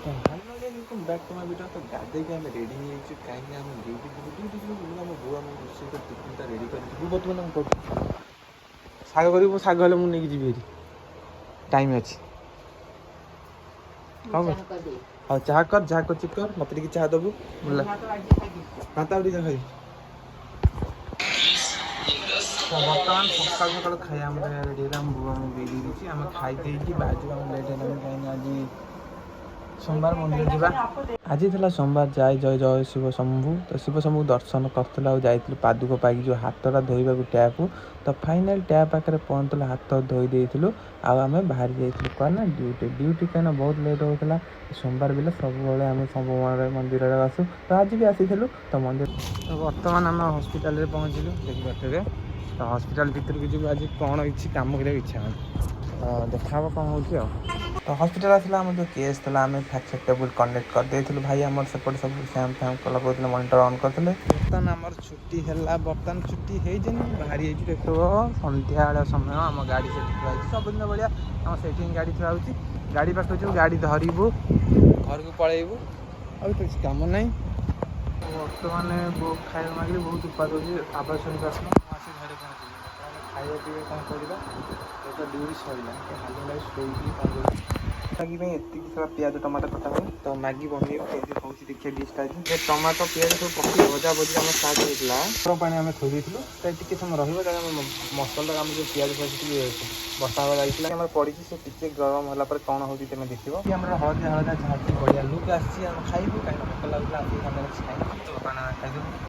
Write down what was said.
Welcome back to my video. तो गाधे के आम रेडी हो कहीं आम ड्यूटी ड्यूटी आम बो आम रोषे कर टिफिन रेडी कर बर्तमान शाग कर शाग हेल्ले मुझे जी टाइम अच्छे हाँ चाह कर जहाँ कर कर मत चाह दबू भात आउ खाई बर्तमान सका सका खाया रेडी बो बेदी आम खाई बाजू आम लेट है कहीं आज सोमवार मंदिर जावा आज था सोमवार जाए जय जय शिव शंभु तो शिव शंभु दर्शन करता जाइए पादुक पाई जो हाथटा धोवा टैप तो फाइनाल टैप पाखे पहुँचला हाथ धोई देलु आम बाहरी जाइलु क्या ड्यूटी ड्यूटी कहीं बहुत लेट होता सोमवार बेले सब आम सब मंदिर आसू तो आज भी आसी तो मंदिर तो बर्तमान आम हस्पिटाल पहुँचलु देखी बाटे तो हस्पिटाल भर को जी आज कौन किसी कम कर इच्छा देखा कौन हो तो हस्पिटाल आसला आम जो केस था आम फ्रैक्चर टेबुल कनेक्ट कर देलु भाई आम सेपट सब फैम फैम लगे मनिटर ऑन करते बर्तमान आम छुट्टी है बर्तमान छुट्टी हो बाहरी देख सन्ध्या समय आम गाड़ी से थुआ सबुदिन भाया आम से गाड़ी थुआ गाड़ी पाखे जो गाड़ी धरबू घर को पलैबू और किसी कम ना बर्तमान बो खाया मांगे बहुत उत्पाद हो आवाज शुणी पास आसी घर पहुँचे खाଇବା पिଇବା कौन करवा तो ड्यूटी सरला हाल लगे शोक कौन मैगी एति सारा प्याज टमाटर कटा हुए तो मैगी बन कौन देखिए डिशटा टमाटो पियाज सब पकड़ भजा भजी आम स्टार्ट होता गरम पानी आम थोड़ी देलु टे समय रही मसला आम जो पियाज फज बसा हुआ जाइए पड़ी से टे गरम होगा कौन हो तुम देखो हलदिया हलदिया झाँकी बढ़िया लुक आसी खाइबू कहीं भोक लगुला खाई खाई